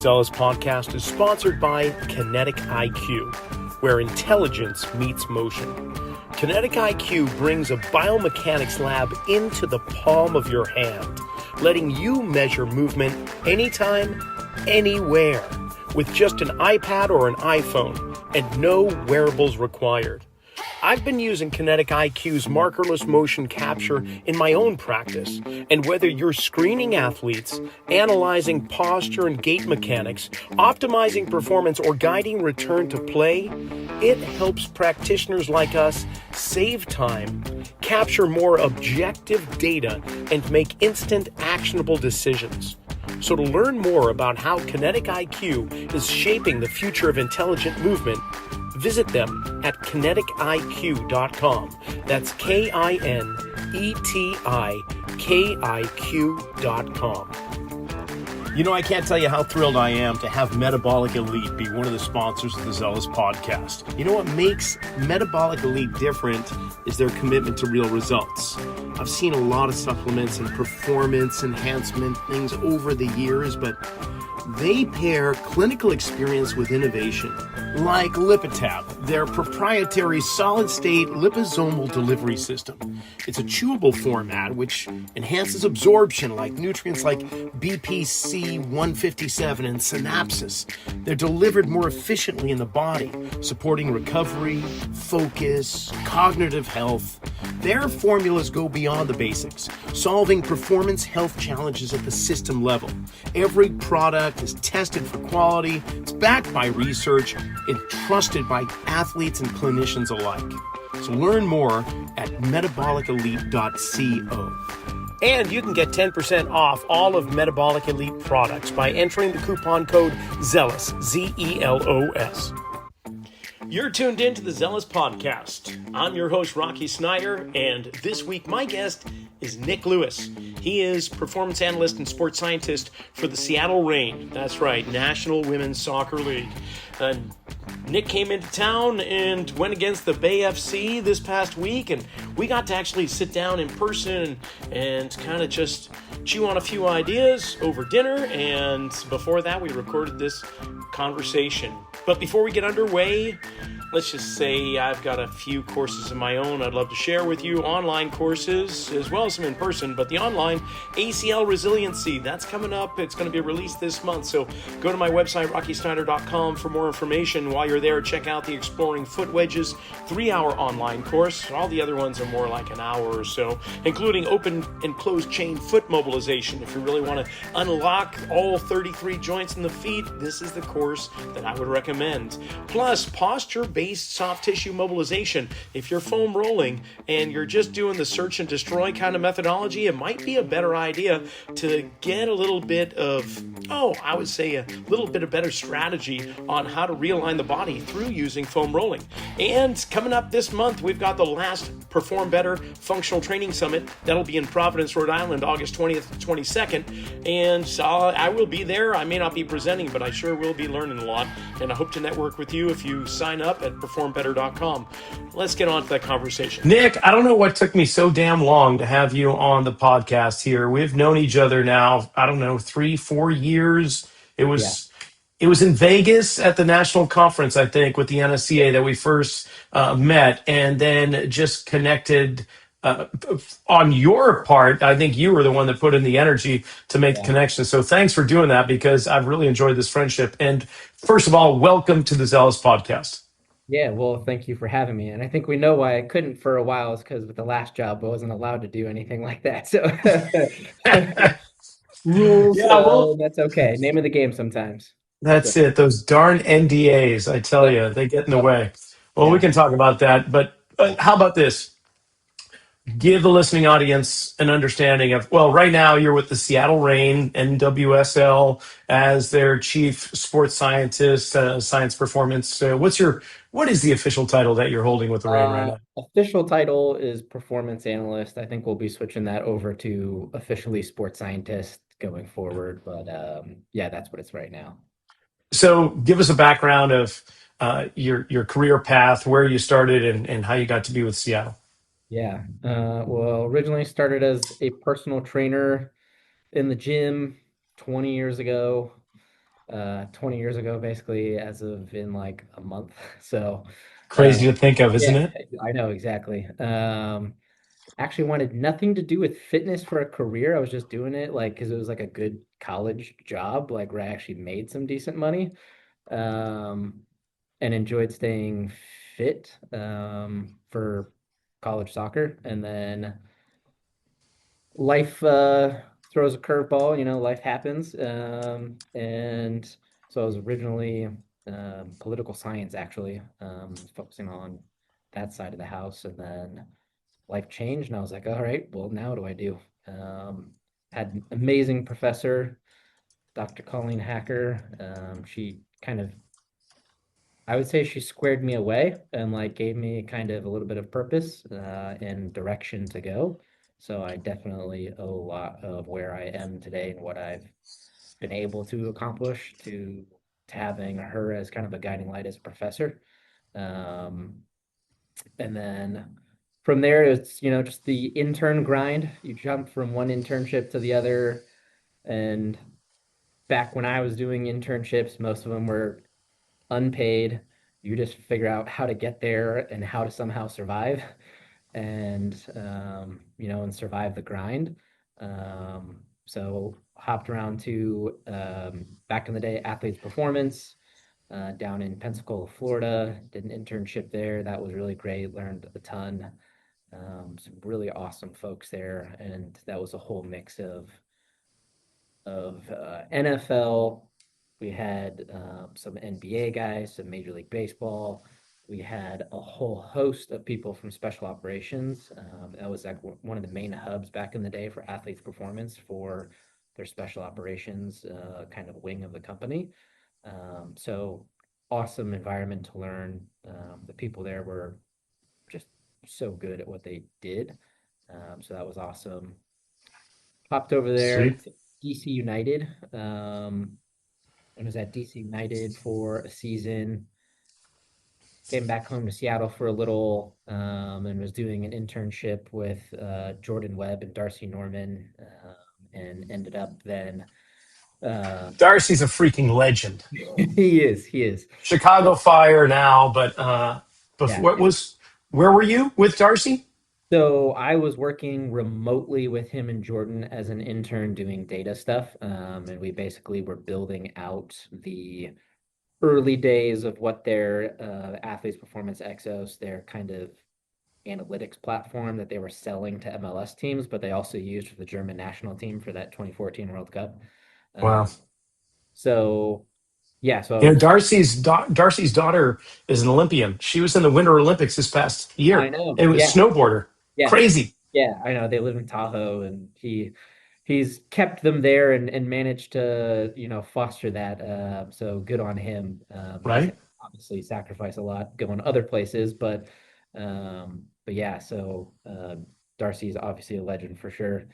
Zelos Podcast is sponsored by Kinetic IQ, where intelligence meets motion. Kinetic IQ brings a biomechanics lab into the palm of your hand, letting you measure movement anytime, anywhere, with just an iPad or an iPhone, and no wearables required. I've been using Kinetic IQ's markerless motion capture in my own practice, and whether you're screening athletes, analyzing posture and gait mechanics, optimizing performance, or guiding return to play, it helps practitioners like us save time, capture more objective data, and make instant actionable decisions. So to learn more about how Kinetic IQ is shaping the future of intelligent movement, visit them at kineticiq.com. That's KINETIKIQ.com. You know, I can't tell you how thrilled I am to have Metabolic Elite be one of the sponsors of the Zelos Podcast. You know what makes Metabolic Elite different is their commitment to real results. I've seen a lot of supplements and performance enhancement things over the years, but they pair clinical experience with innovation, like Lipitab, their proprietary solid-state liposomal delivery system. It's a chewable format which enhances absorption like nutrients like BPC 157 and synapses. They're delivered more efficiently in the body, supporting recovery, focus, cognitive health. Their formulas go beyond the basics, solving performance health challenges at the system level. Every product is tested for quality, it's backed by research, and trusted by athletes and clinicians alike. So learn more at metabolicelite.co. And you can get 10% off all of Metabolic Elite products by entering the coupon code ZELOS, ZELOS. You're tuned in to the Zelos Podcast. I'm your host, Rocky Snyder, and this week my guest is Nick Lewis. He is performance analyst and sports scientist for the Seattle Reign. That's right, National Women's Soccer League. Nick came into town and went against the Bay FC this past week, and we got to actually sit down in person and kind of just chew on a few ideas over dinner, and before that we recorded this conversation. But before we get underway, let's just say I've got a few courses of my own I'd love to share with you, online courses as well as some in person, but the online ACL Resiliency, that's coming up. It's going to be released this month, so go to my website, rockysnyder.com, for more information. While you're there, check out the Exploring Foot Wedges 3-hour online course. All the other ones are more like an hour or so, including open and closed chain foot mobilization. If you really want to unlock all 33 joints in the feet, this is the course that I would recommend. Plus, posture-based soft tissue mobilization. If you're foam rolling and you're just doing the search and destroy kind of methodology, it might be a better idea to get a little bit of, I would say a little bit of better strategy on how to realign the body through using foam rolling. And coming up this month, we've got the last Perform Better Functional Training Summit. That'll be in Providence, Rhode Island, August 20th to 22nd. And I will be there. I may not be presenting, but I sure will be learning a lot. And I hope to network with you if you sign up at performbetter.com. Let's get on to that conversation. Nick, I don't know what took me so damn long to have you on the podcast here. We've known each other now, 3-4 years. It was in Vegas at the national conference, I think, with the NSCA that we first met, and then just connected on your part. I think you were the one that put in the energy to make the connection. So thanks for doing that, because I've really enjoyed this friendship. And first of all, welcome to the Zelos Podcast. Yeah, well, thank you for having me. And I think we know why I couldn't for a while is because with the last job, I wasn't allowed to do anything like that. So rules, that's okay. Name of the game sometimes. That's it. Those darn NDAs, I tell you, they get in the way. Well, we can talk about that. But how about this? Give the listening audience an understanding of, right now you're with the Seattle Reign, NWSL, as their chief sports scientist, science performance. What is the official title that you're holding with the Reign right now? Official title is performance analyst. I think we'll be switching that over to officially sports scientist going forward. But that's what it's right now. So give us a background of your career path, where you started, and how you got to be with Seattle. Yeah. Well, originally started as a personal trainer in the gym 20 years ago. 20 years ago, basically, as of in like a month. So, uh, Crazy to think of, isn't yeah, it? I know exactly. Actually wanted nothing to do with fitness for a career. I was just doing it like because it was like a good college job, like where I actually made some decent money. Um, and enjoyed staying fit for college soccer. And then life throws a curveball, life happens. And so I was originally political science, actually, focusing on that side of the house. And then life changed, and I was like, all right, well, now what do I do? Had an amazing professor, Dr. Colleen Hacker. She kind of I would say she squared me away and like gave me kind of a little bit of purpose and direction to go. So I definitely owe a lot of where I am today and what I've been able to accomplish to having her as kind of a guiding light as a professor. Um, and then from there, it's just the intern grind. You jump from one internship to the other, and back when I was doing internships, most of them were unpaid. You just figure out how to get there and how to somehow survive and survive the grind. So hopped around to back in the day, Athletes Performance down in Pensacola, Florida. Did an internship there. That was really great. Learned a ton. Some really awesome folks there, and that was a whole mix of NFL. We had some NBA guys, some Major League Baseball. We had a whole host of people from special operations. That was like one of the main hubs back in the day for athletes' performance for their special operations kind of wing of the company. So awesome environment to learn. The people there were just so good at what they did. So that was awesome. Popped over there Sweet. to DC United. And was at DC United for a season. Came back home to Seattle for a little, and was doing an internship with Jordan Webb and Darcy Norman, and ended up then. Uh, Darcy's a freaking legend. he is. Chicago Fire now, but Yeah. before what was where were you with Darcy? So I was working remotely with him and Jordan as an intern doing data stuff, and we basically were building out the early days of what their athletes performance exos, their kind of analytics platform that they were selling to MLS teams, but they also used for the German national team for that 2014 World Cup. Wow. Um, so yeah, so I You know, was, Darcy's daughter is an Olympian. She was in the Winter Olympics this past I year. know, It was yeah, snowboarder. yeah, Crazy, yeah, I know they live in Tahoe, and he's kept them there and managed to foster that. So good on him. He's right? obviously sacrificed a lot going other places, but yeah. So Darcy's obviously a legend for sure.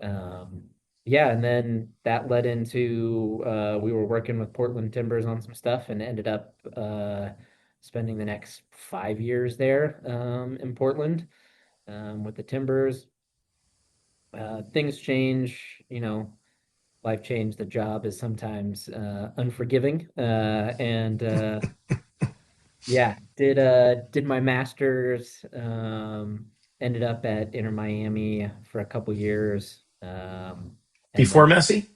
Um, yeah, and then that led into we were working with Portland Timbers on some stuff and ended up spending the next 5 years there in Portland with the Timbers. Things change, life change. The job is sometimes unforgiving. And yeah, did my master's, ended up at Inter Miami for a couple years. And Before then Messi.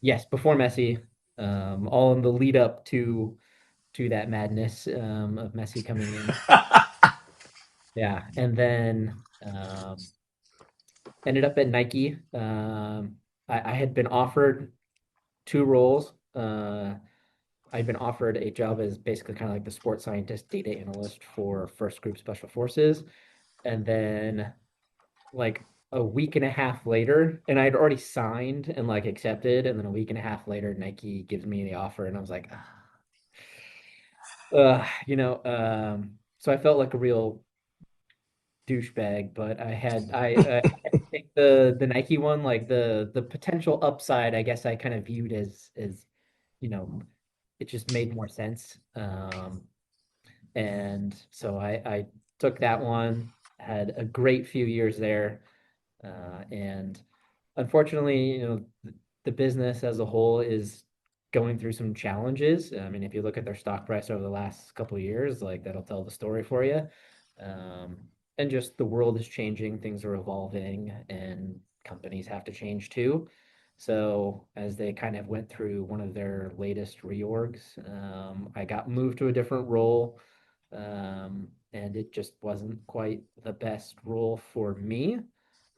yes, before Messi, all in the lead up to that madness of Messi coming in. Yeah, and then ended up at Nike. I had been offered two roles. I'd been offered a job as basically kind of like the sports scientist, data analyst for First Group Special Forces, and then like a week and a half later, and I'd already signed and like accepted, and then a week and a half later, Nike gives me the offer, and I was like, so I felt like a real douchebag, but I had to take the Nike one, like the potential upside, I guess I kind of viewed as you know it just made more sense. And so I took that one, had a great few years there. And unfortunately, the business as a whole is going through some challenges. I mean, if you look at their stock price over the last couple of years, like that'll tell the story for you. Um, and just the world is changing, things are evolving, and companies have to change too. So as they kind of went through one of their latest reorgs, I got moved to a different role, and it just wasn't quite the best role for me.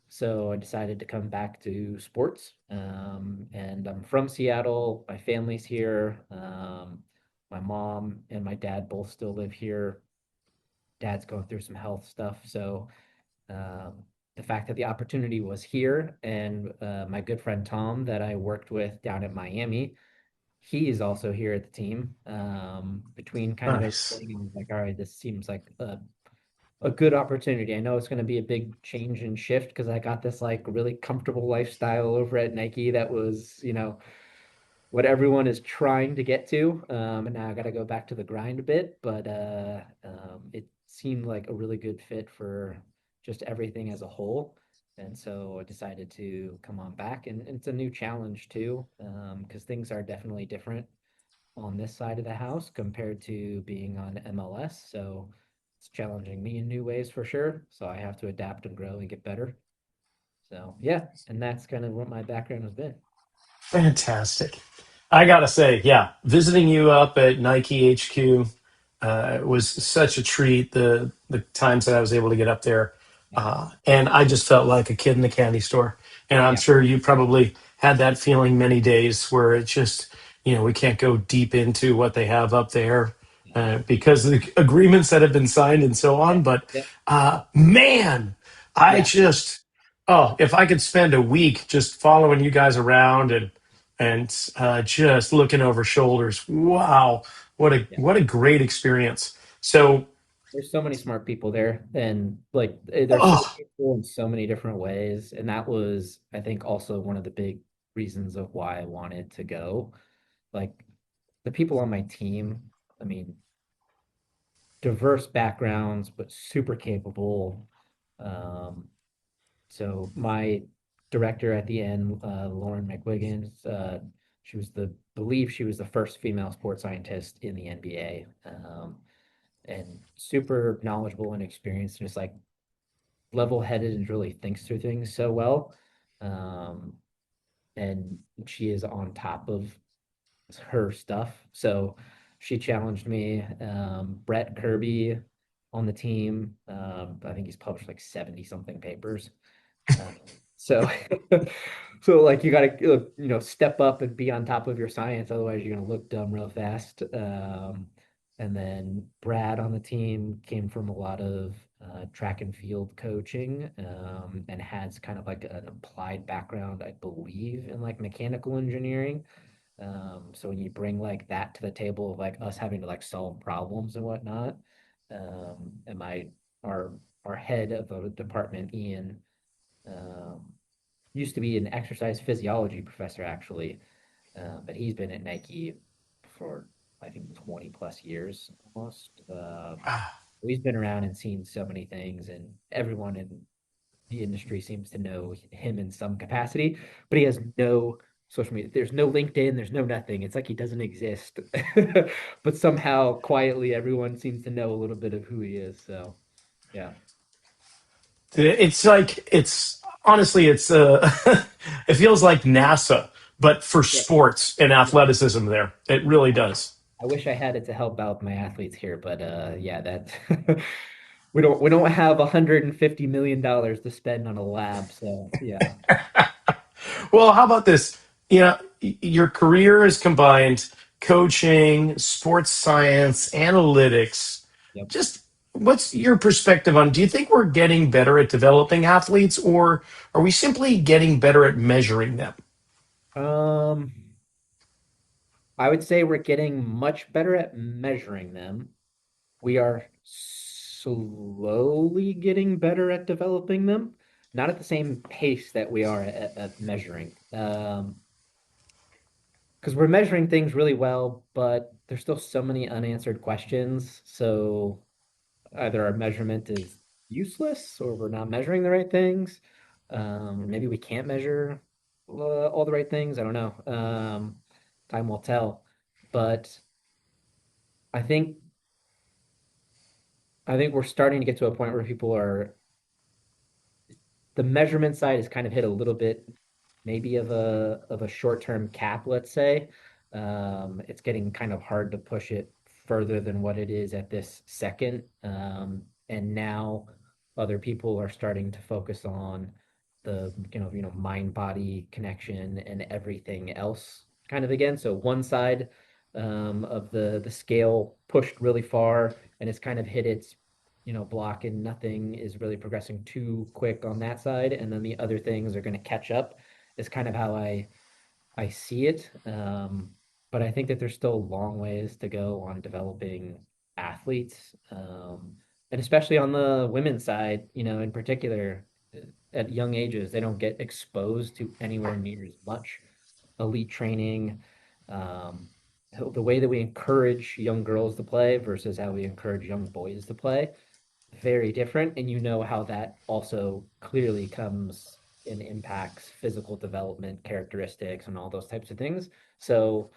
So I decided to come back to sports. And I'm from Seattle. My family's here. My mom and my dad both still live here. Dad's going through some health stuff. So um, the fact that the opportunity was here, and my good friend Tom that I worked with down at Miami, he is also here at the team. Between kind of Nice. everything, I was like, all right, this seems like a good opportunity. I know it's going to be a big change and shift because I got this like really comfortable lifestyle over at Nike that was, what everyone is trying to get to. And now I got to go back to the grind a bit, but it seemed like a really good fit for just everything as a whole. And so I decided to come on back, and it's a new challenge too, because things are definitely different on this side of the house compared to being on MLS. So it's challenging me in new ways for sure. So I have to adapt and grow and get better. So yeah, and that's kind of what my background has been. Fantastic. I gotta say, yeah, visiting you up at Nike HQ was such a treat. The times that I was able to get up there, Yeah. and I just felt like a kid in the candy store. And I'm Yeah. sure you probably had that feeling many days where it just, we can't go deep into what they have up there Yeah. because of the agreements that have been signed and so Yeah. on. But Yeah. man, I Yeah. just, oh, if I could spend a week just following you guys around and just looking over shoulders. Wow, Yeah. what a great experience. So, There's so many smart people there, and like they're so oh, capable in so many different ways. And that was, I think, also one of the big reasons of why I wanted to go. Like the people on my team, I mean, diverse backgrounds, but super capable. Um, so my director at the end, Lauren McWiggins, believe she was the first female sports scientist in the NBA, and super knowledgeable and experienced, just like level-headed and really thinks through things so well. Um, and she is on top of her stuff. So she challenged me. Brett Kirby on the team. I think he's published like 70 something papers. Uh, so, so like you got to step up and be on top of your science, otherwise you're gonna look dumb real fast. And then Brad on the team came from a lot of track and field coaching, and has kind of like an applied background, I believe, in like mechanical engineering. So when you bring like that to the table of like us having to like solve problems and whatnot, and our our head of the department, Ian, um, used to be an exercise physiology professor actually, but he's been at Nike for I think 20 plus years almost. He's been around and seen so many things, and everyone in the industry seems to know him in some capacity, but he has no social media. There's no LinkedIn, there's no nothing. It's like he doesn't exist. But somehow quietly everyone seems to know a little bit of who he is. So yeah. it's like it's honestly it's it feels like NASA, but for Yeah. sports and Yeah. athleticism. There, it really does. I wish I had it to help out my athletes here, but yeah, that we don't have $150 million to spend on a lab. So yeah. Well, how about this? Your career is combined coaching, sports science, analytics. Yep. Just what's your perspective on? Do you think we're getting better at developing athletes, or are we simply getting better at measuring them? Um, I would say we're getting much better at measuring them. We are slowly getting better at developing them, not at the same pace that we are at measuring. Because we're measuring things really well, but there's still so many unanswered questions. So either our measurement is useless or we're not measuring the right things. Maybe we can't measure all the right things. I don't know. time will tell. But I think I think we're starting to get to a point where people are the measurement side has kind of hit a little bit maybe of a short-term cap, let's say. It's getting kind of hard to push it further than what it is at this second. And now other people are starting to focus on the mind-body connection and everything else kind of again. So one side of the scale pushed really far and it's kind of hit its block and nothing is really progressing too quick on that side. And then the other things are going to catch up is kind of how I see it. But I think that there's still a long ways to go on developing athletes. And especially on the women's side, in particular, at young ages, they don't get exposed to anywhere near as much elite training. Um, the way that we encourage young girls to play versus how we encourage young boys to play very different, and how that also clearly comes and impacts physical development characteristics and all those types of things. So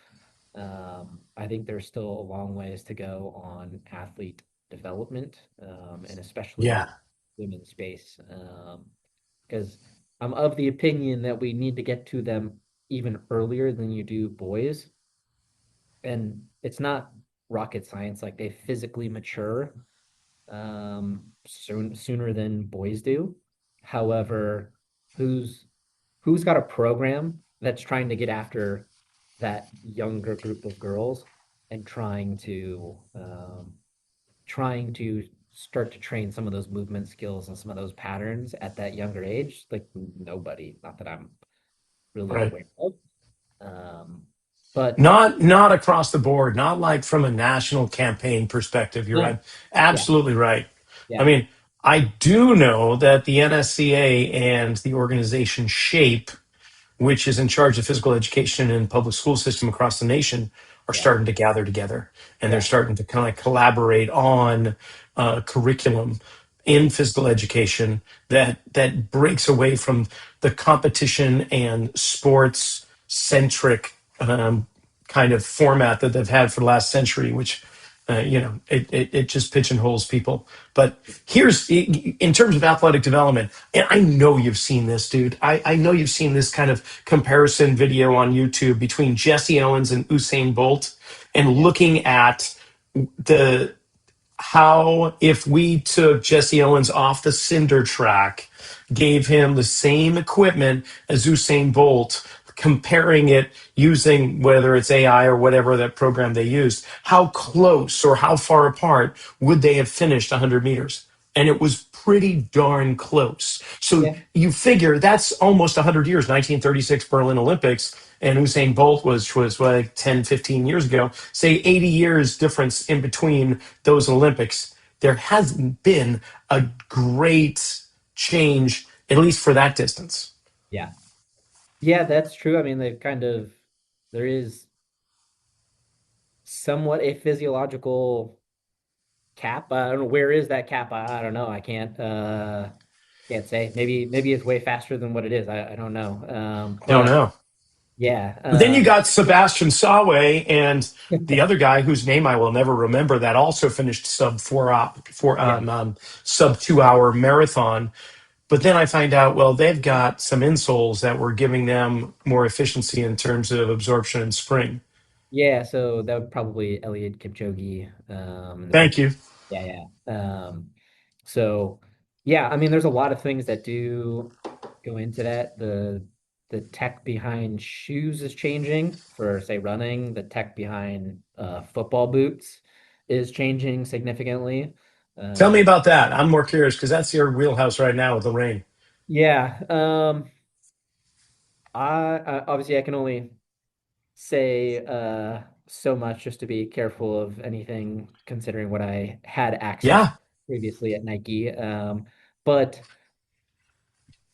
I think there's still a long ways to go on athlete development, and especially Yeah. women's space, because I'm of the opinion that we need to get to them even earlier than you do boys. And it's not rocket science, like they physically mature sooner than boys do. However, who's who's got a program that's trying to get after that younger group of girls and trying to start to train some of those movement skills and some of those patterns at that younger age? Like nobody, not that I'm really Right. aware of. Um, but Not across the board, not like from a national campaign perspective. You're right. no, yeah, Absolutely right. I yeah, mean, I do know that the NSCA and the organization SHAPE, which is in charge of physical education in public school system across the nation, are yeah, starting to gather together, and they're yeah, starting to kind of collaborate on curriculum in physical education that breaks away from the competition and sports centric kind of format that they've had for the last century, which it just pigeonholes people. But here's in terms of athletic development, and I know you've seen this, dude. I know you've seen this kind of comparison video on YouTube between Jesse Owens and Usain Bolt, and yeah, looking at the how if we took Jesse Owens off the cinder track, gave him the same equipment as Usain Bolt, comparing it using whether it's AI or whatever that program they used, how close or how far apart would they have finished 100 meters? And it was pretty darn close. So yeah, you figure that's almost 100 years, 1936 Berlin Olympics, and Usain Bolt was like 10, 15 years ago. Say 80 years difference in between those Olympics. There hasn't been a great change, at least for that distance. yeah. Yeah, that's true. I mean, there is somewhat a physiological cap. I don't know where is that cap. I don't know. I can't say. Maybe it's way faster than what it is. I don't know. Don't But know. yeah, But then you got Sebastian Sawe and the other guy whose name I will never remember that also finished yeah, sub 2 hour marathon. But then I find out, well, they've got some insoles that were giving them more efficiency in terms of absorption and spring. yeah. So that would probably Elliot Kipchoge, and the Thank people. you. Yeah, yeah. So yeah, I mean, there's a lot of things that do go into that. The tech behind shoes is changing for, say, running. The tech behind football boots is changing significantly. Tell me Um, about that. I'm more curious because that's your wheelhouse right now with the rain. yeah, I obviously I can only say so much just to be careful of anything considering what I had access to Yeah. previously at Nike. But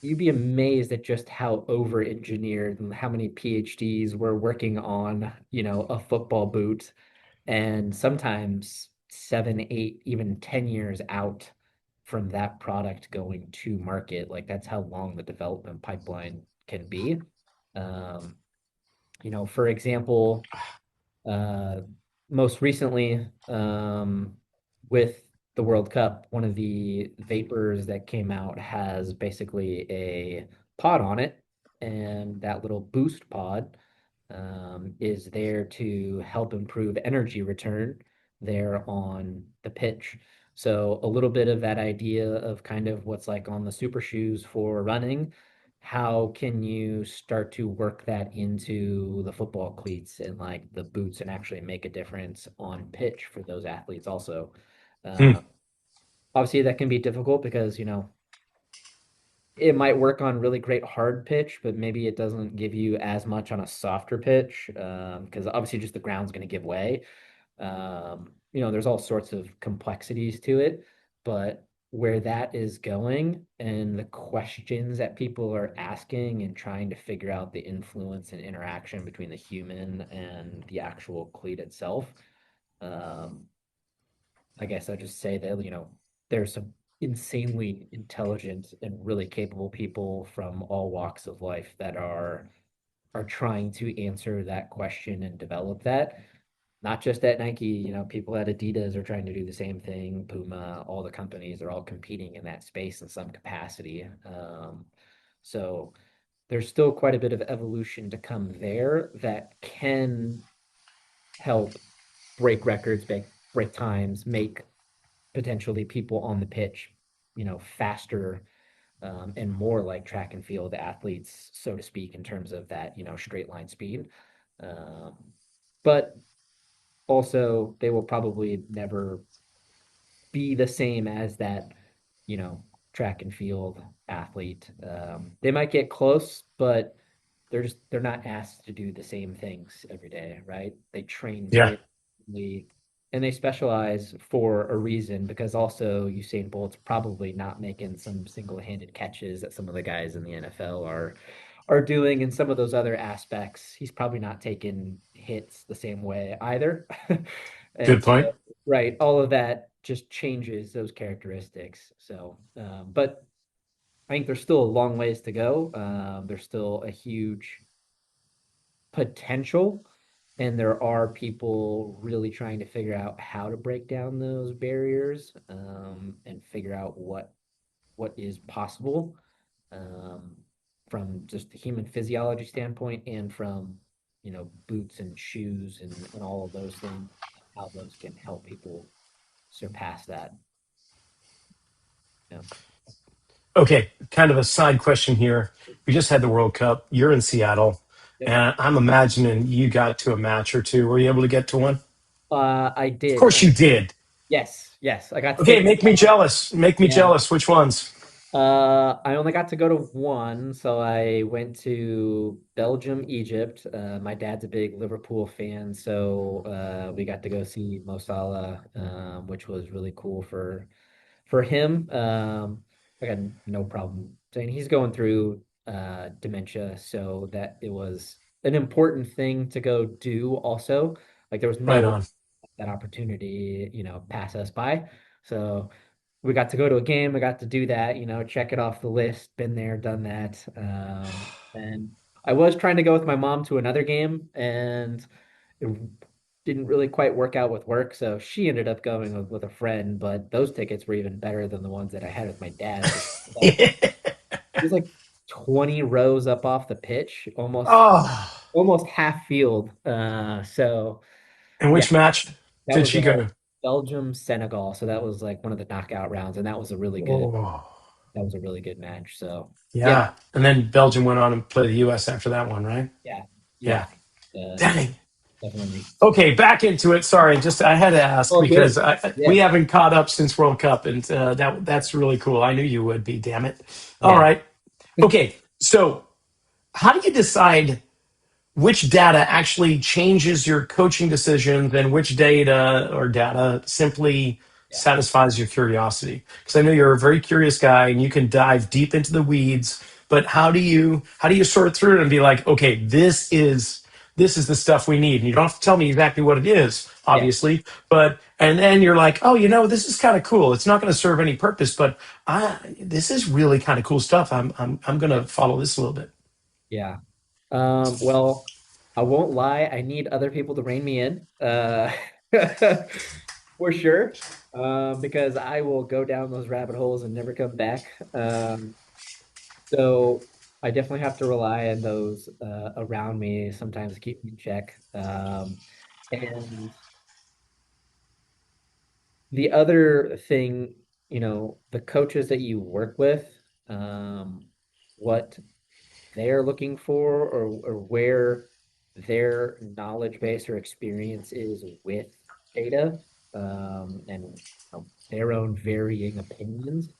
you'd be amazed at just how over engineered and how many PhDs were working on, a football boot, and sometimes 7, 8, even 10 years out from that product going to market. Like that's how long the development pipeline can be. Um, For example, uh, most recently, with the World Cup, one of the vapors that came out has basically a pod on it, and that little boost pod is there to help improve energy return there on the pitch. So a little bit of that idea of kind of what's like on the super shoes for running. How can you start to work that into the football cleats and like the boots and actually make a difference on pitch for those athletes also? Hmm. Uh, Obviously, that can be difficult because, it might work on really great hard pitch, but maybe it doesn't give you as much on a softer pitch because obviously just the ground's going to give way. There's all sorts of complexities to it, but where that is going and the questions that people are asking and trying to figure out the influence and interaction between the human and the actual cleat itself. Um, I guess I'd just say that, there's some insanely intelligent and really capable people from all walks of life that are trying to answer that question and develop that. Not just at Nike, people at Adidas are trying to do the same thing. Puma, all the companies are all competing in that space in some capacity. So there's still quite a bit of evolution to come there that can help break records, break times, make potentially people on the pitch, faster and more like track and field athletes, so to speak, in terms of that, straight line speed. Um, but also, they will probably never be the same as that, you know, track and field athlete. They might get close, but they're not asked to do the same things every day, right? They train Yeah. very differently, and they specialize for a reason because also Usain Bolt's probably not making some single-handed catches that some of the guys in the NFL are doing in some of those other aspects. He's probably not taking hits the same way either. And Good point. so, right, all of that just changes those characteristics. So, but I think there's still a long ways to go. There's still a huge potential, and there are people really trying to figure out how to break down those barriers, and figure out what is possible, um, from just the human physiology standpoint and from boots and shoes and all of those things, how those can help people surpass that. Yeah. Okay, kind of a side question here. We just had the World Cup. You're in Seattle, Yep. and I'm imagining you got to a match or two. Were you able to get to one? I Of did. course you did. Yes, I got to go Okay, to. make me jealous. Make me Yeah. jealous. Which ones? I only got to go to one, so I went to Belgium, Egypt. My dad's a big Liverpool fan, so we got to go see Mo Salah, which was really cool for him. I got no problem saying he's going through dementia, so that it was an important thing to go do. Also, like there was no Right way on. that opportunity, pass us by. So we got to go to a game. I got to do that, check it off the list. Been there, done that. And I was trying to go with my mom to another game, and it didn't really quite work out with work. So she ended up going with a friend, but those tickets were even better than the ones that I had with my dad because it was like 20 rows up off the pitch, Oh, almost half field. So and yeah, which match that did was she go to? Belgium, Senegal. So that was like one of the knockout rounds, and Oh, that was a really good match. So yeah, yeah. And then Belgium went on and played the U.S. after that one, right? yeah, Yeah. yeah, uh, Dang. definitely. Okay, back into it. Sorry, just I had to ask Oh, because good. we Yeah, haven't caught up since World Cup, and that's really cool. I knew you would be. Damn it. All yeah, right. Okay. So, how do you decide which data actually changes your coaching decisions and which data simply yeah, satisfies your curiosity? Because I know you're a very curious guy and you can dive deep into the weeds, but how do you sort through it and be like, okay, this is the stuff we need? And you don't have to tell me exactly what it is, yeah, obviously, but and then you're like, oh, this is kind of cool. It's not going to serve any purpose, but this is really kind of cool stuff. I'm going yeah, to follow this a little bit. yeah. Well, I won't lie, I need other people to rein me in, for sure, because I will go down those rabbit holes and never come back. So I definitely have to rely on those around me sometimes to keep me in check. And the other thing, the coaches that you work with, what they're looking for, or where their knowledge base or experience is with data, and their own varying opinions,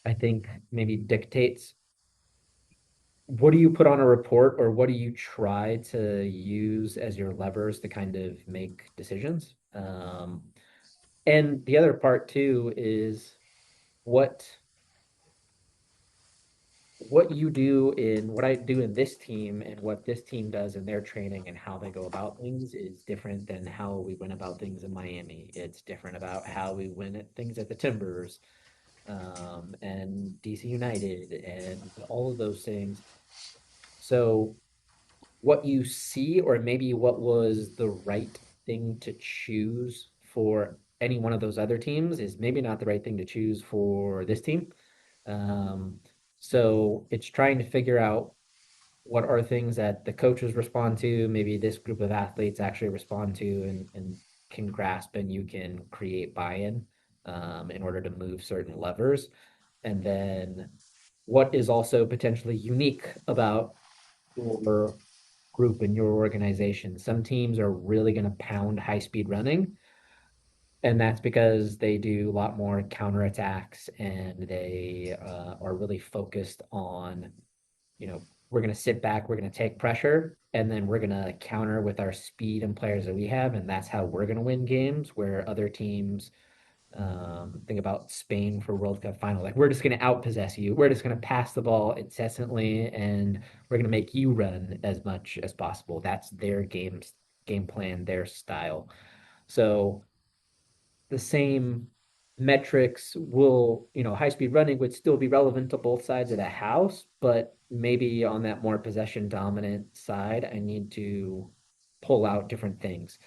I think maybe dictates what do you put on a report, or what do you try to use as your levers to kind of make decisions. And the other part too is what what you do in what I do in this team and what this team does in their training and how they go about things is different than how we went about things in Miami. It's different about how we win at things at the Timbers, and DC United and all of those things. So what you see, or maybe what was the right thing to choose for any one of those other teams, is maybe not the right thing to choose for this team. Um, so it's trying to figure out what are things that the coaches respond to, maybe this group of athletes actually respond to, and can grasp, and you can create buy-in, in order to move certain levers. And then what is also potentially unique about your group and your organization. Some teams are really going to pound high speed running, and that's because they do a lot more counterattacks, and they are really focused on, we're going to sit back, we're going to take pressure, and then we're going to counter with our speed and players that we have. And that's how we're going to win games. Where other teams, think about Spain for World Cup final. Like, we're just going to outpossess you. We're just going to pass the ball incessantly, and we're going to make you run as much as possible. That's their game plan, their style. So the same metrics will, high speed running would still be relevant to both sides of the house, but maybe on that more possession dominant side, I need to pull out different things.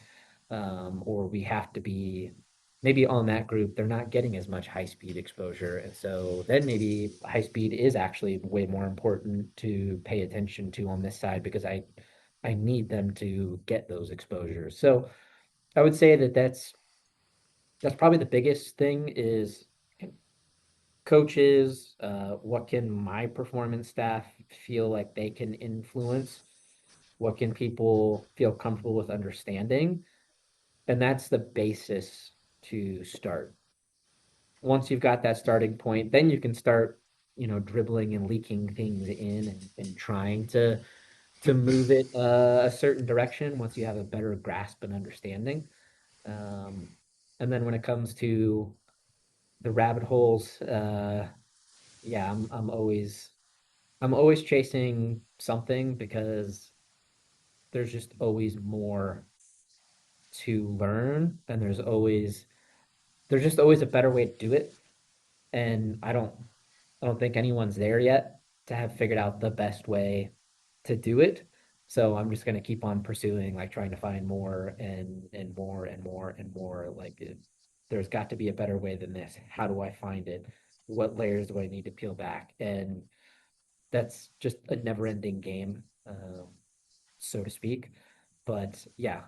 Or we have to be maybe on that group, they're not getting as much high speed exposure. And so then maybe high speed is actually way more important to pay attention to on this side, because I need them to get those exposures. So I would say that that's probably the biggest thing is coaches, what can my performance staff feel like they can influence? What can people feel comfortable with understanding? And that's the basis to start. Once you've got that starting point, then you can start, dribbling and leaking things in, and trying to move it a certain direction once you have a better grasp and understanding. Um, and then when it comes to the rabbit holes, yeah, I'm always chasing something, because there's just always more to learn, and there's just always a better way to do it. And I don't think anyone's there yet to have figured out the best way to do it. So I'm just going to keep on pursuing, like trying to find more and more and more and more. Like, there's got to be a better way than this. How do I find it? What layers do I need to peel back? And that's just a never-ending game, so to speak. But yeah,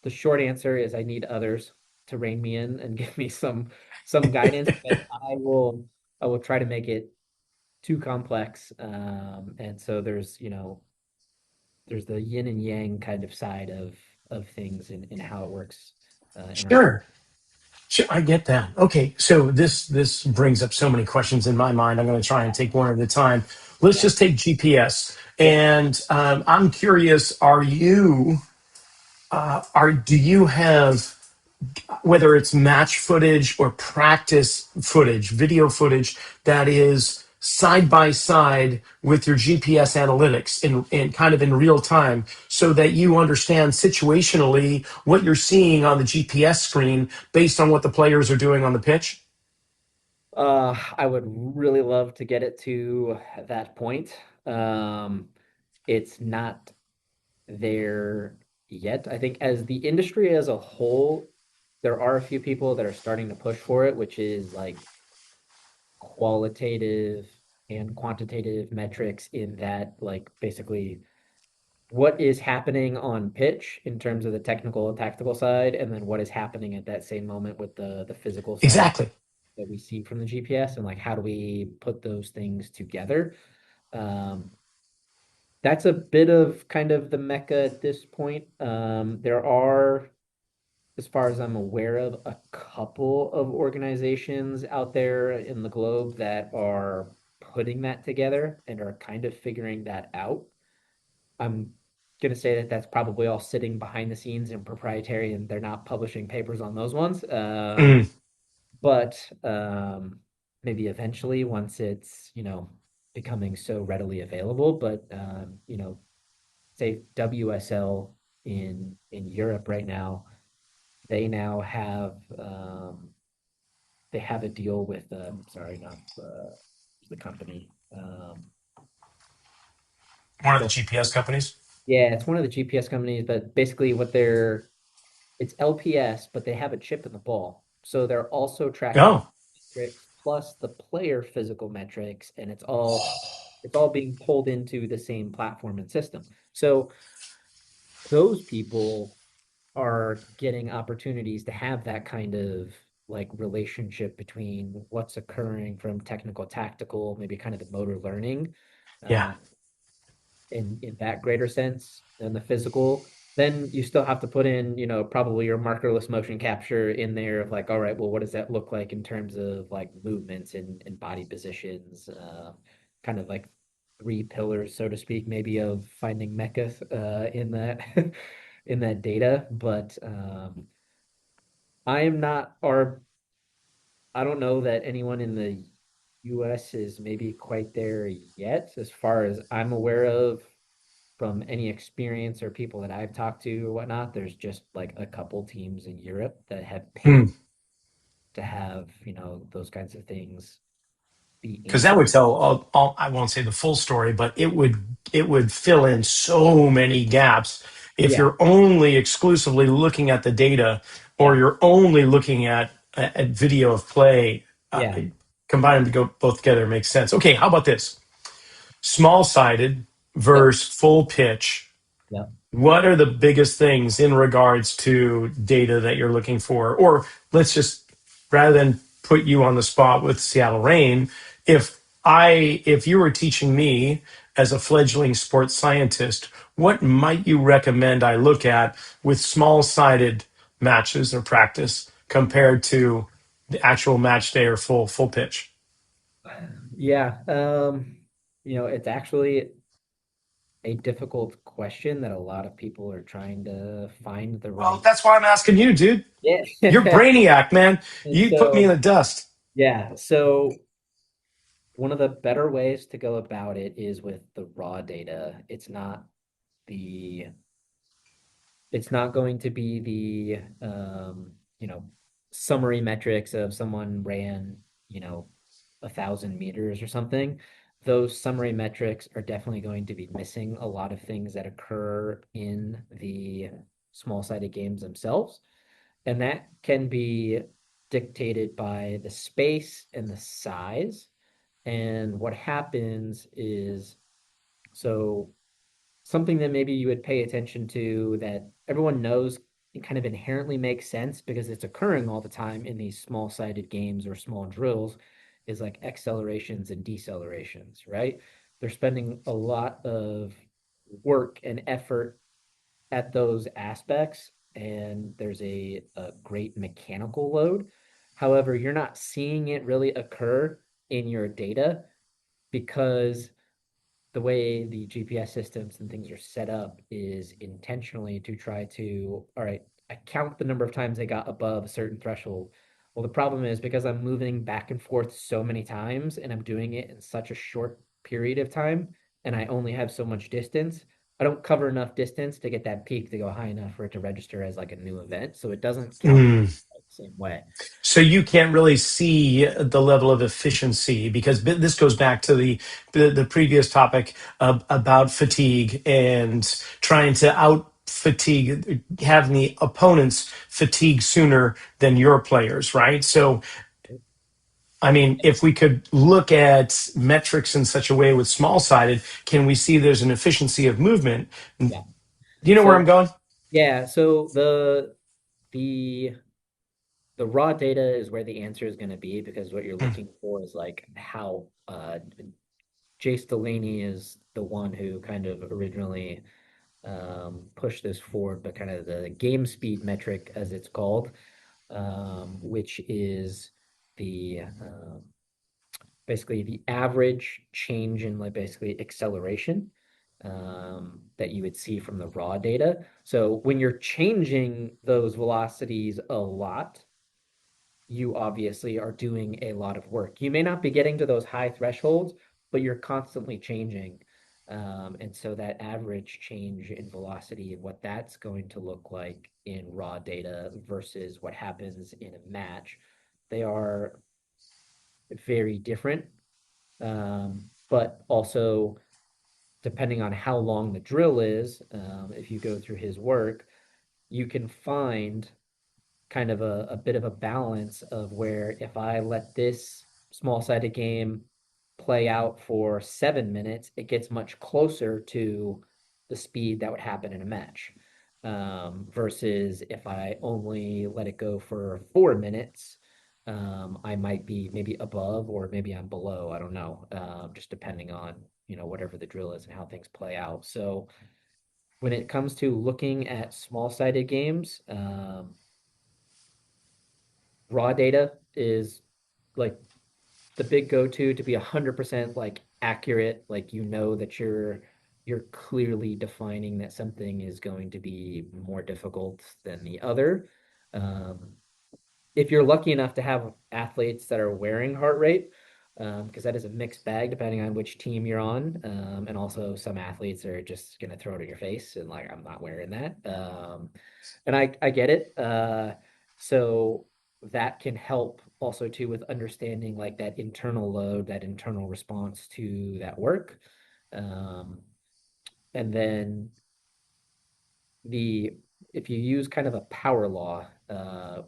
the short answer is I need others to rein me in and give me some guidance, but I will try to make it too complex. And so there's the yin and yang kind of side of things, in how it works, in our. Sure. Sure, I get that. Okay, so this brings up so many questions in my mind. I'm going to try and take one at a time. Let's Yeah. just take GPS, Yeah. and I'm curious: do you have, whether it's match footage or practice footage, video footage that is side by side with your GPS analytics in kind of in real time, so that you understand situationally what you're seeing on the GPS screen based on what the players are doing on the pitch? I would really love to get it to that point. It's not there yet. I think as the industry as a whole, there are a few people that are starting to push for it, which is like qualitative and quantitative metrics in that, like, basically what is happening on pitch in terms of the technical and tactical side, and then what is happening at that same moment with the physical side Exactly. that we see from the GPS, and like how do we put those things together. Um, that's a bit of kind of the mecca at this point. There are, as far as I'm aware of, a couple of organizations out there in the globe that are putting that together and are kind of figuring that out. I'm going to say that that's probably all sitting behind the scenes and proprietary, and they're not publishing papers on those ones. Mm, But maybe eventually, once it's, becoming so readily available. But say WSL in Europe right now, they now have a deal with sorry, not the company. one of the Go. GPS companies. Yeah, it's one of the GPS companies, but basically it's LPS, but they have a chip in the ball. So they're also tracking Oh, metrics plus the player physical metrics, and it's all being pulled into the same platform and system. So those people are getting opportunities to have that kind of like relationship between what's occurring from technical tactical, maybe kind of the motor learning, yeah. uh, in that greater sense than the physical. Then you still have to put in, probably your markerless motion capture in there of like, all right, well, what does that look like in terms of like movements and body positions, kind of like three pillars, so to speak, maybe of finding mechas in that in that data. But I am not, or I don't know that anyone in the US is maybe quite there yet, as far as I'm aware of from any experience or people that I've talked to or whatnot. There's just like a couple teams in Europe that have Hmm. paid to have, those kinds of things be Because that answered. would tell I won't say the full story, but it would fill in so many gaps if Yeah, you're only exclusively looking at the data or yeah, you're only looking at video of play. Uh, yeah, Combine them to go both together makes sense. Okay, how about this? Small sided yep, versus full pitch. yep. What are the biggest things in regards to data that you're looking for? Or let's just, rather than put you on the spot with Seattle Rain, if you were teaching me as a fledgling sports scientist, what might you recommend I look at with small-sided matches or practice compared to the actual match day or full pitch? Yeah. It's actually a difficult question that a lot of people are trying to find the Well, right. that's why I'm asking you, dude. Yeah. You're brainiac, man. And You put me in so, the dust. yeah. So one of the better ways to go about it is with the raw data. The it's not going to be summary metrics of someone ran, 1,000 meters or something. Those summary metrics are definitely going to be missing a lot of things that occur in the small-sided games themselves. And that can be dictated by the space and the size. And what happens is, so something that maybe you would pay attention to that everyone knows it kind of inherently makes sense because it's occurring all the time in these small-sided games or small drills is like accelerations and decelerations, right? They're spending a lot of work and effort at those aspects, and there's a great mechanical load. However, you're not seeing it really occur in your data because the way the GPS systems and things are set up is intentionally to try to, all right, I count the number of times they got above a certain threshold. Well, the problem is because I'm moving back and forth so many times and I'm doing it in such a short period of time and I only have so much distance, I don't cover enough distance to get that peak to go high enough for it to register as like a new event. So it doesn't count. Mm. same way. So you can't really see the level of efficiency because this goes back to the previous topic about fatigue and trying to out fatigue, having the opponents fatigue sooner than your players, right? So, I mean, if we could look at metrics in such a way with small sided, can we see there's an efficiency of movement? Do Yeah. you know where I'm So going? yeah, so the the raw data is where the answer is going to be, because what you're looking for is like how Jace Delaney is the one who kind of originally pushed this forward, but kind of the game speed metric, as it's called, which is the basically the average change in like basically acceleration that you would see from the raw data. So when you're changing those velocities a lot, you obviously are doing a lot of work. You may not be getting to those high thresholds, but you're constantly changing. And so that average change in velocity and what that's going to look like in raw data versus what happens in a match, they are very different. But also, depending on how long the drill is, if you go through his work, you can find kind of a bit of a balance of where if I let this small sided game play out for 7 minutes, it gets much closer to the speed that would happen in a match. Versus if I only let it go for 4 minutes, I might be maybe above or maybe I'm below. I don't know, just depending on whatever the drill is and how things play out. So when it comes to looking at small sided games, raw data is like the big go-to to be 100% like accurate, like that you're clearly defining that something is going to be more difficult than the other. um, if you're lucky enough to have athletes that are wearing heart rate, because that is a mixed bag depending on which team you're on. And also some athletes are just going to throw it in your face and like, I'm not wearing that. And I get it. So that can help also too with understanding like that internal load, that internal response to that work. Um, and then the if you use kind of a power law,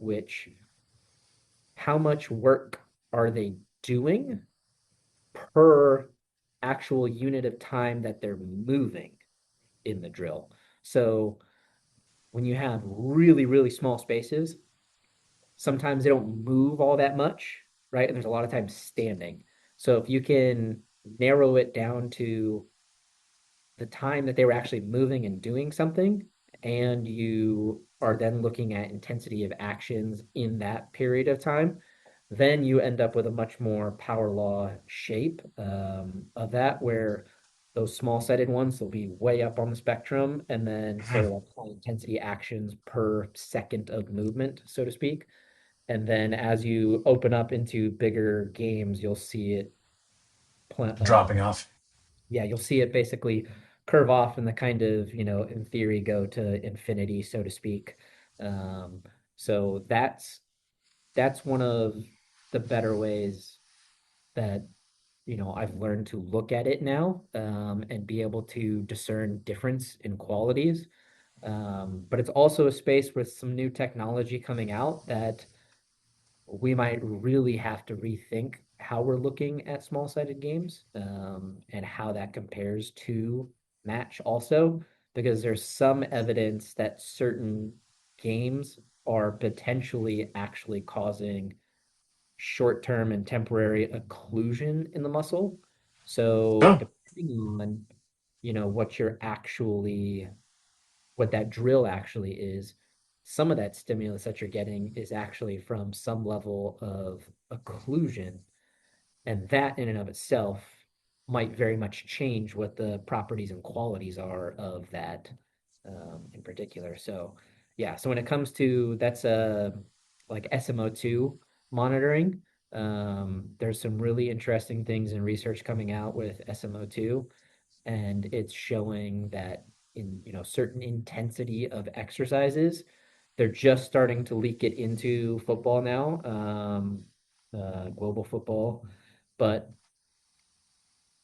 which how much work are they doing per actual unit of time that they're moving in the drill. So when you have really, really small spaces, sometimes they don't move all that much, right? And there's a lot of times standing. So if you can narrow it down to the time that they were actually moving and doing something, and you are then looking at intensity of actions in that period of time, then you end up with a much more power law shape of that, where those small sided ones will be way up on the spectrum, and then they're like high intensity actions per second of movement, so to speak. And then as you open up into bigger games, you'll see it Dropping off. yeah, you'll see it basically curve off and the kind of, in theory, go to infinity, so to speak. Um, so that's one of the better ways that, I've learned to look at it now, and be able to discern difference in qualities. But it's also a space with some new technology coming out that we might really have to rethink how we're looking at small-sided games, and how that compares to match also, because there's some evidence that certain games are potentially actually causing short-term and temporary occlusion in the muscle. So Oh, depending on, what you're actually what that drill actually is, some of that stimulus that you're getting is actually from some level of occlusion. And that in and of itself might very much change what the properties and qualities are of that, in particular. So, yeah, so when it comes to that's like SMO2 monitoring, there's some really interesting things in research coming out with SMO2, and it's showing that in certain intensity of exercises, They're just starting to leak it into football now, global football. But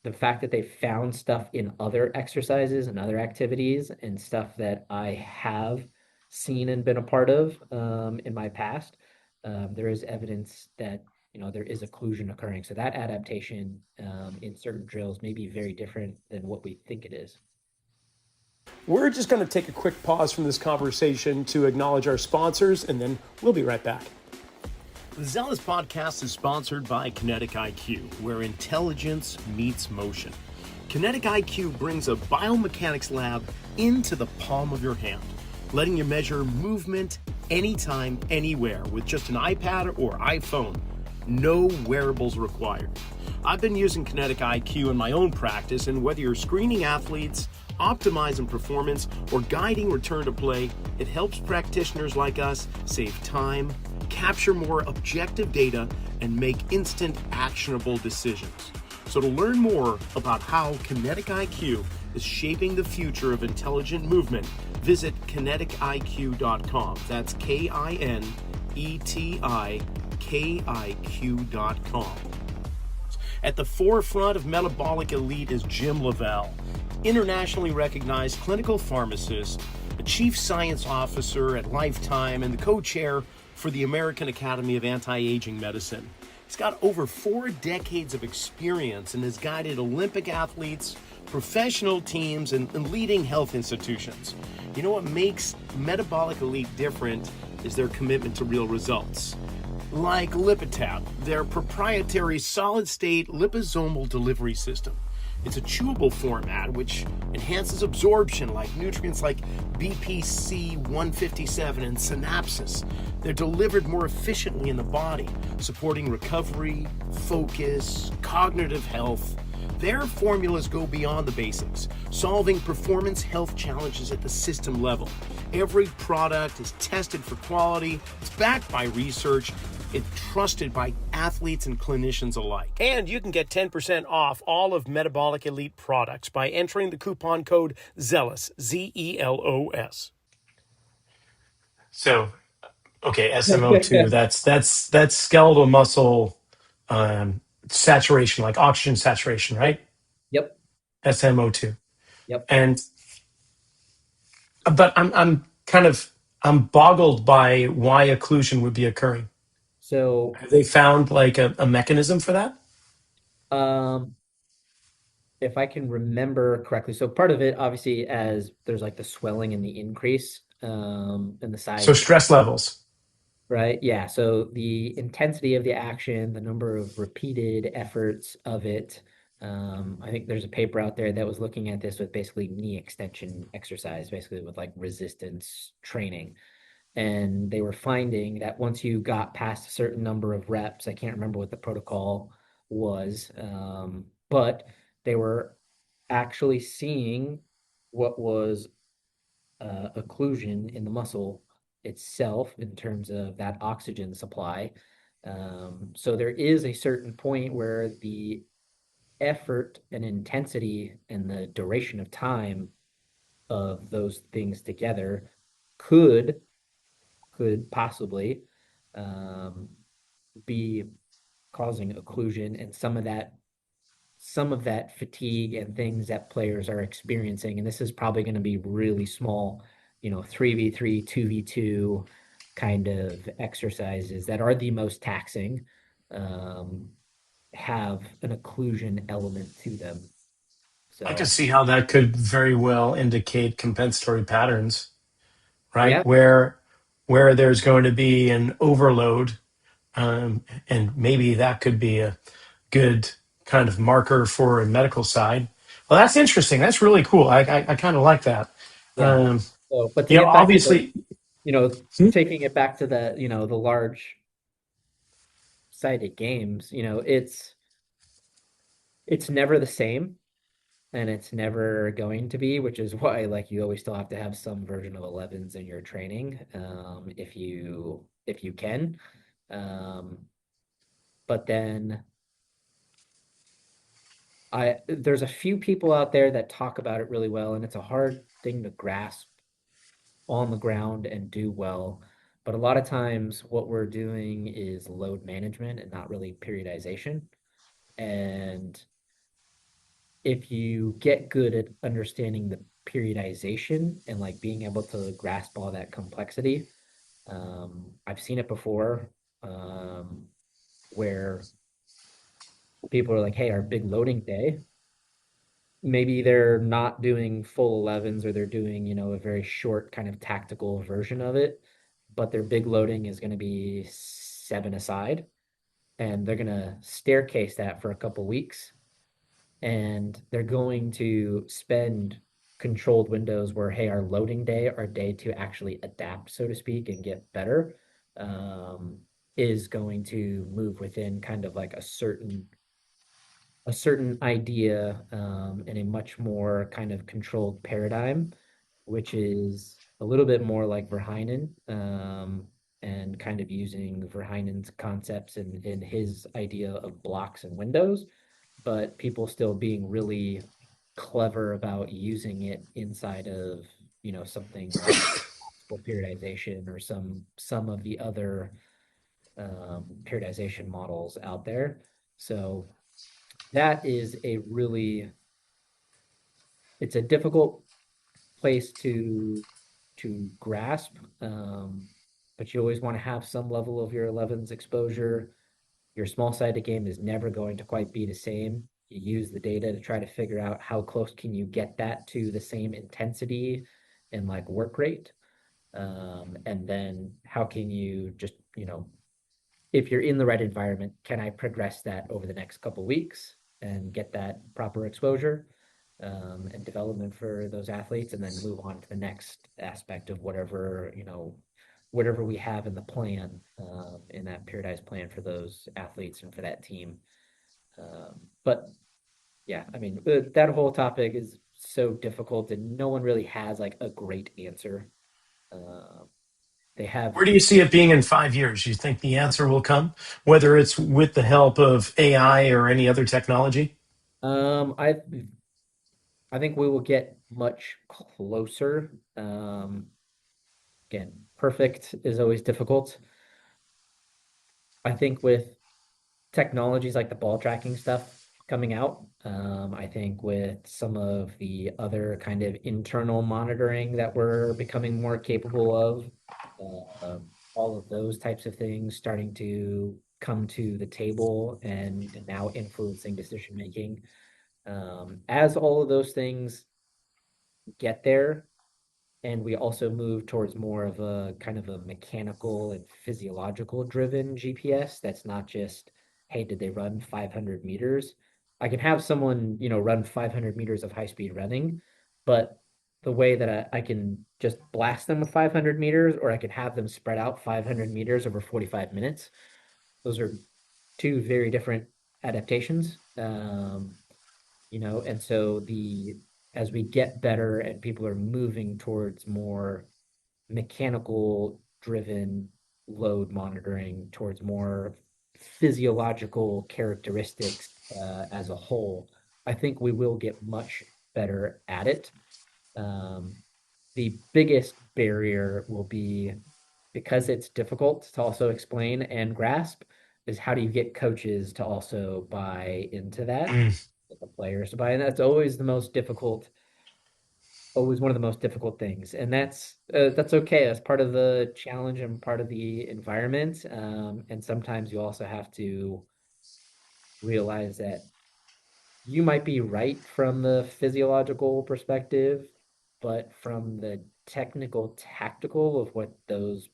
the fact that they found stuff in other exercises and other activities and stuff that I have seen and been a part of in my past, there is evidence that there is occlusion occurring. So that adaptation in certain drills may be very different than what we think it is. We're just going to take a quick pause from this conversation to acknowledge our sponsors, and then we'll be right back. The Zelos Podcast is sponsored by Kinetic IQ, where intelligence meets motion. Kinetic IQ brings a biomechanics lab into the palm of your hand, letting you measure movement anytime, anywhere with just an iPad or iPhone. No wearables required. I've been using Kinetic IQ in my own practice, and whether you're screening athletes, optimizing performance, or guiding return to play, it helps practitioners like us save time, capture more objective data, and make instant actionable decisions. So to learn more about how Kinetic IQ is shaping the future of intelligent movement, visit kinetikiq.com. That's KINETIKIQ.com. At the forefront of metabolic elite is Jim Lavelle, internationally recognized clinical pharmacist, a chief science officer at Lifetime, and the co-chair for the American Academy of Anti-Aging Medicine. He's got over 4 decades of experience and has guided Olympic athletes, professional teams, and leading health institutions. You know what makes Metabolic Elite different is their commitment to real results. Like Lipitab, their proprietary solid-state liposomal delivery system. It's a chewable format which enhances absorption like nutrients like BPC 157 and synapses. They're delivered more efficiently in the body, supporting recovery, focus, cognitive health. Their formulas go beyond the basics, solving performance health challenges at the system level. Every product is tested for quality, it's backed by research, it's trusted by athletes and clinicians alike. And you can get 10% off all of Metabolic Elite products by entering the coupon code ZELOS, ZELOS. So, okay, SMO2, that's skeletal muscle saturation, like oxygen saturation, right? Yep. SMO2. Yep. And but I'm boggled by why occlusion would be occurring. So Have they found like a mechanism for that? if I can remember correctly, so part of it, obviously, as there's like the swelling and the increase in the size So of the, stress levels. right? Yeah. So the intensity of the action, the number of repeated efforts of it. I think there's a paper out there that was looking at this with basically knee extension exercise, basically with like resistance training. And they were finding that once you got past a certain number of reps, I can't remember what the protocol was, but they were actually seeing what was occlusion in the muscle itself in terms of that oxygen supply. So there is a certain point where the effort and intensity and the duration of time of those things together could possibly um, be causing occlusion and some of that fatigue and things that players are experiencing. And this is probably going to be really small, 3v3, 2v2 kind of exercises that are the most taxing, um, have an occlusion element to them. I can So, see how that could very well indicate compensatory patterns, right? yeah, Where there's going to be an overload, and maybe that could be a good kind of marker for a medical side. Well, that's interesting. That's really cool. I kind of like that. yeah. So, but to get back to the, Obviously, taking it back to the large sided games, it's never the same and it's never going to be, which is why like you always still have to have some version of 11s in your training, if you can. Um, but then there's a few people out there that talk about it really well, and it's a hard thing to grasp on the ground and do well. But a lot of times, what we're doing is load management and not really periodization. And if you get good at understanding the periodization and like being able to grasp all that complexity, I've seen it before, where people are like, hey, our big loading day, maybe they're not doing full 11s, or they're doing, a very short kind of tactical version of it, but their big loading is going to be 7 aside, and they're going to staircase that for a couple weeks, and they're going to spend controlled windows where, hey, our loading day, our day to actually adapt, so to speak, and get better, um, is going to move within kind of like a certain idea, in a much more kind of controlled paradigm, which is a little bit more like Verheinen, and kind of using Verheinen's concepts in his idea of blocks and windows, but people still being really clever about using it inside of, something like periodization, or some of the other, periodization models out there. So that is it's a difficult place to grasp, but you always want to have some level of your 11's exposure. Your small sided game is never going to quite be the same. You use the data to try to figure out how close can you get that to the same intensity and like work rate. And then how can you just, if you're in the right environment, can I progress that over the next couple weeks and get that proper exposure, and development for those athletes, and then move on to the next aspect of whatever we have in the plan, in that periodized plan for those athletes and for that team. But yeah, I mean, that whole topic is so difficult, and no one really has like a great answer. Uh, they have Where do you see it being in 5 years? You think the answer will come, whether it's with the help of AI or any other technology? I think we will get much closer. Again, perfect is always difficult. I think with technologies like the ball tracking stuff coming out, I think with some of the other kind of internal monitoring that we're becoming more capable of, all of those types of things starting to come to the table and now influencing decision making. As all of those things get there, and we also move towards more of a kind of a mechanical and physiological driven GPS that's not just, hey, did they run 500 meters? I can have someone, run 500 meters of high speed running, but the way that I can just blast them with 500 meters, or I can have them spread out 500 meters over 45 minutes, those are two very different adaptations. And so as we get better and people are moving towards more mechanical driven load monitoring, towards more physiological characteristics, as a whole, I think we will get much better at it. Um, the biggest barrier will be, because it's difficult to also explain and grasp, is how do you get coaches to also buy into that, Mm. get the players to buy, and that's always the most difficult, always one of the most difficult things, and that's okay. That's part of the challenge and part of the environment. And sometimes you also have to realize that you might be right from the physiological perspective, but from the technical tactical of what those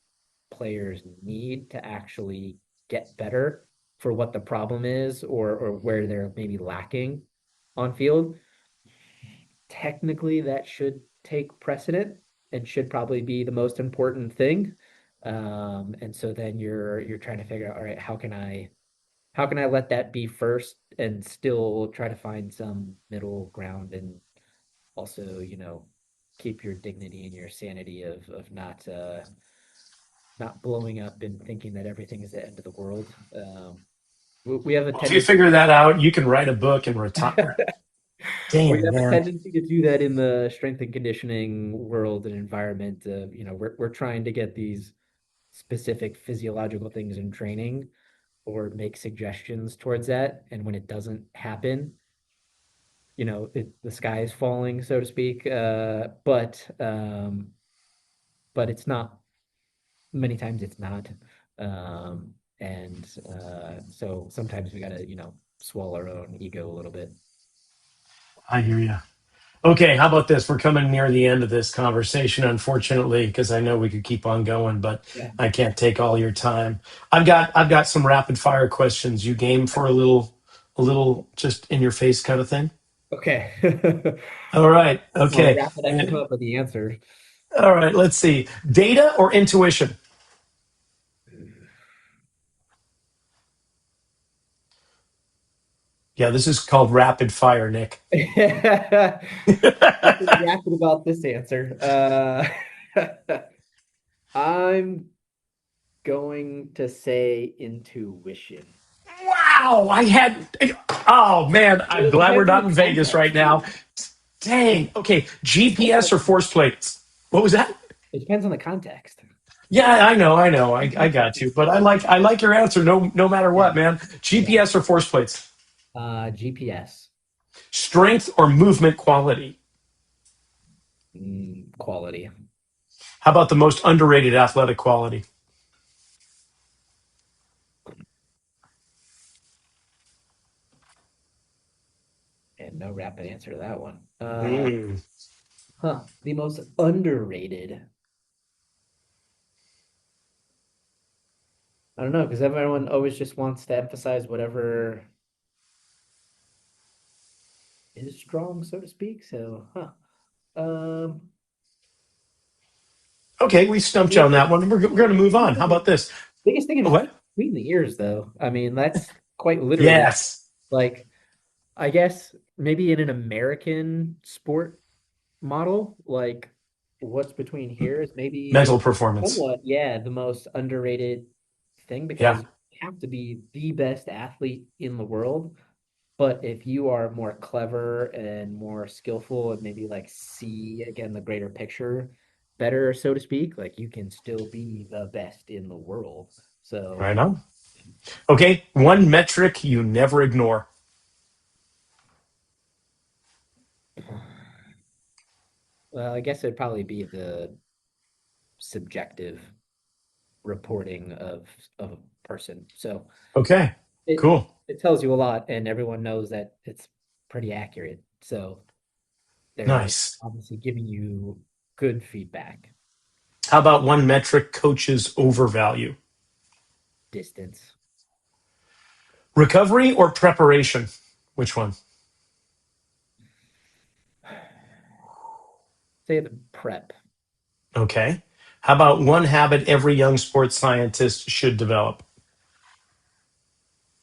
players need to actually get better for what the problem is, or where they're maybe lacking on field, technically that should take precedent and should probably be the most important thing. And so then you're trying to figure out, all right, how can I let that be first and still try to find some middle ground, and also, keep your dignity and your sanity of not blowing up and thinking that everything is the end of the world. We have a Well, if you tendency. figure that out, you can write a book and retire. We Damn, have a man. tendency to do that in the strength and conditioning world and environment. We're trying to get these specific physiological things in training or make suggestions towards that. And when it doesn't happen, the sky is falling, so to speak. But it's not. Many times it's not. So sometimes we gotta, swallow our own ego a little bit. I hear you. Okay, how about this? We're coming near the end of this conversation, unfortunately, because I know we could keep on going, but Yeah. I can't take all your time. I've got some rapid fire questions. You game for a little just in your face kind of thing? Okay. All right. The more Okay. rapid I can come up with the answer. All right. Let's see. Data or intuition? Yeah, this is called rapid fire, Nick. Nothing rapid about this answer. I'm going to say intuition. Wow. Oh, man. I'm It glad we're depends on not the in Vegas right context, now. too. Dang. Okay. GPS or force plates? What was that? It depends on the context. Yeah, I know. I got you. But I like your answer no matter Yeah. what, man. Yeah. GPS or force plates? GPS. Strength or movement quality? Quality. How about the most underrated athletic quality? And no rapid answer to that one. Mm. The most underrated. I don't know, because everyone always just wants to emphasize whatever is strong, so to speak. So, Um, Okay, we stumped you on that one. We're going to move on. How about this? biggest thing is What? between the ears, though. I mean, that's quite literally Yes. like, I guess maybe in an American sport model, like what's between here is maybe Mental performance. somewhat, yeah, the most underrated thing Yeah. because you have to be the best athlete in the world. But if you are more clever and more skillful and maybe like see again the greater picture better, so to speak, like you can still be the best in the world. So, Right on. Okay, one metric you never ignore. well, I guess it'd probably be the subjective reporting of a person. So Okay, it cool. it tells you a lot, and everyone knows that it's pretty accurate. So they're Nice. obviously giving you good feedback. How about one metric coaches overvalue? Distance. Recovery or preparation? Which one? Say the prep. Okay. How about one habit every young sports scientist should develop?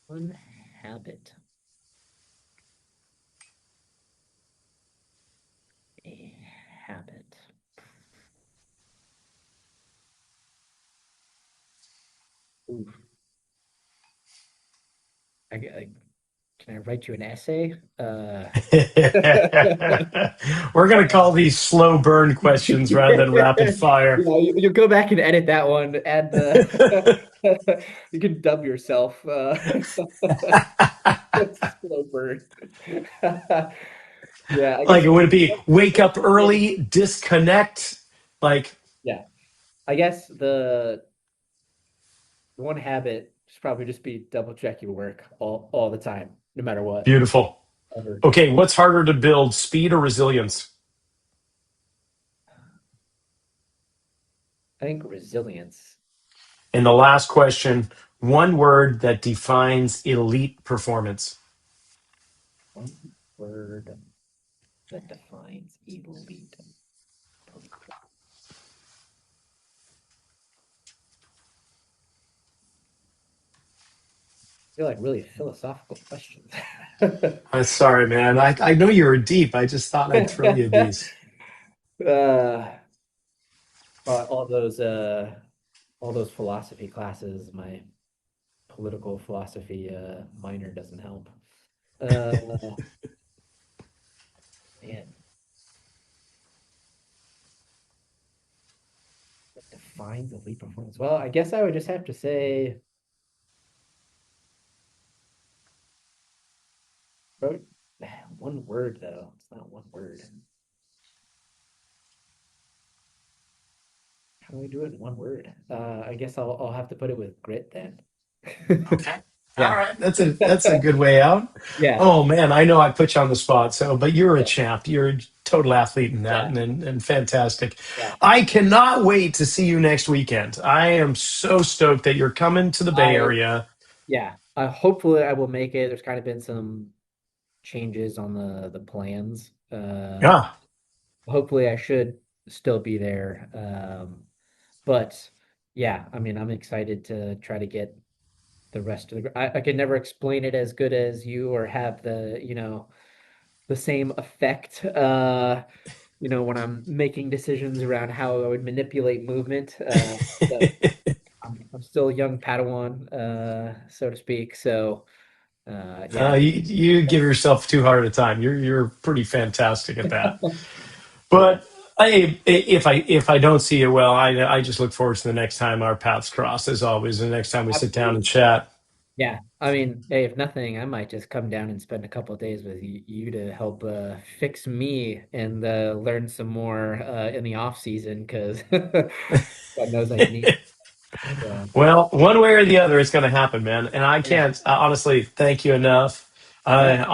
One habit. A habit. Oof. Can I write you an essay? We're going to call these slow burn questions rather than rapid fire. You go back and edit that one. Add the. You can dub yourself. Slow burn. Yeah, I Like, guess. it would be wake up early, disconnect. Like, Yeah, I guess the one habit should probably just be double check your work all the time, no matter what. beautiful. Ever. Okay, what's harder to build, speed or resilience? I think resilience. And the last question, one word that defines elite performance. One word that defines elite. They're like really philosophical questions. I'm sorry, man. I know you were deep. I just thought I'd throw you these. uh, all those philosophy classes, my political philosophy minor doesn't help. Uh, Man, what defines elite performance? Well, I guess I would just have to say, bro, one word though. It's not one word. How do we do it in one word? I guess I'll have to put it with grit then. Okay. All Yeah. right. That's a good way out. Yeah. Oh man, I know I put you on the spot. So, but you're a Yeah. champ. You're a total athlete in that, Yeah. and fantastic. Yeah. I cannot wait to see you next weekend. I am so stoked that you're coming to the Bay I Area. yeah. Hopefully I will make it. There's kind of been some changes on the plans. Yeah. Hopefully I should still be there. But yeah, I mean, I'm excited to try to get the rest of the. I can never explain it as good as you or have the same effect. When I'm making decisions around how I would manipulate movement. But I'm still a young Padawan, so to speak. So yeah. You give yourself too hard a time. You're pretty fantastic at that. Yeah. But if I don't see you, well, I just look forward to the next time our paths cross, as always. The next time we sit down and Absolutely. chat. Yeah, I mean, hey, if nothing, I might just come down and spend a couple of days with you to help fix me and learn some more in the off season because God knows I need it. So, Well, one way or the other, it's going to happen, man. And I yeah, can't honestly thank you enough. yeah,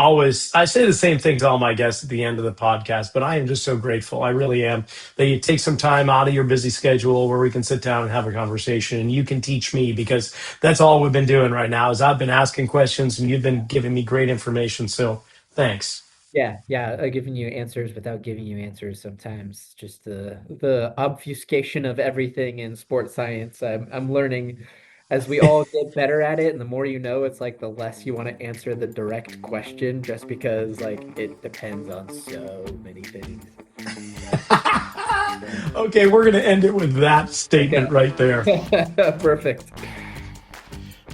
I say the same thing to all my guests at the end of the podcast, but I am just so grateful. I really am that you take some time out of your busy schedule where we can sit down and have a conversation and you can teach me because that's all we've been doing right now is I've been asking questions and you've been giving me great information. So thanks. yeah. Giving you answers without giving you answers sometimes. Just the obfuscation of everything in sports science. I'm learning as we all get better at it, and the more you know, it's like the less you want to answer the direct question, just because like it depends on so many things. Yeah. Okay, we're going to end it with that statement Okay. right there. Perfect.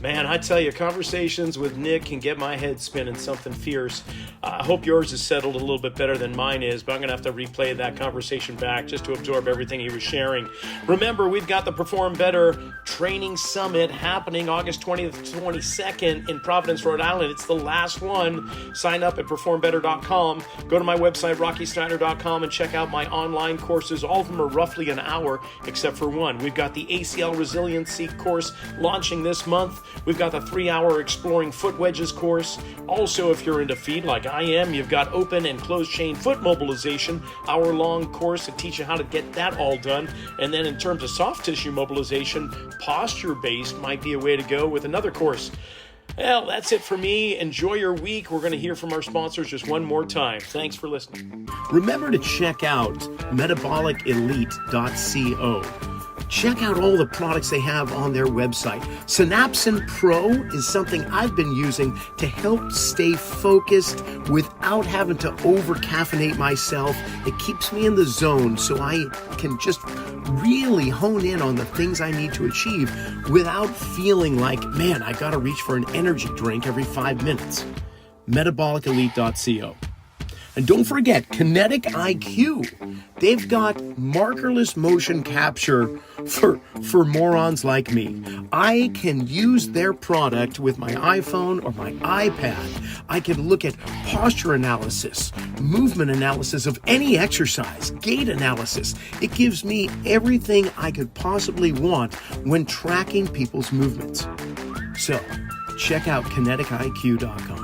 Man, I tell you, conversations with Nick can get my head spinning something fierce. I hope yours is settled a little bit better than mine is, but I'm going to have to replay that conversation back just to absorb everything he was sharing. Remember, we've got the Perform Better Training Summit happening August 20th to 22nd in Providence, Rhode Island. It's the last one. Sign up at performbetter.com. Go to my website, rockysnyder.com, and check out my online courses. All of them are roughly an hour, except for one. We've got the ACL Resiliency course launching this month. We've got the 3-hour Exploring Foot Wedges course. Also, if you're into feet like I am, you've got open and closed chain foot mobilization, hour-long course to teach you how to get that all done. And then in terms of soft tissue mobilization, posture-based might be a way to go with another course. Well, that's it for me. Enjoy your week. We're going to hear from our sponsors just one more time. Thanks for listening. Remember to check out metabolicelite.co. Check out all the products they have on their website. Synapsin Pro is something I've been using to help stay focused without having to over-caffeinate myself. It keeps me in the zone so I can just really hone in on the things I need to achieve without feeling like, man, I got to reach for an energy drink every 5 minutes. Metabolicelite.co. And don't forget, Kinetic IQ. They've got markerless motion capture for morons like me. I can use their product with my iPhone or my iPad. I can look at posture analysis, movement analysis of any exercise, gait analysis. It gives me everything I could possibly want when tracking people's movements. So, check out kinetikiq.com.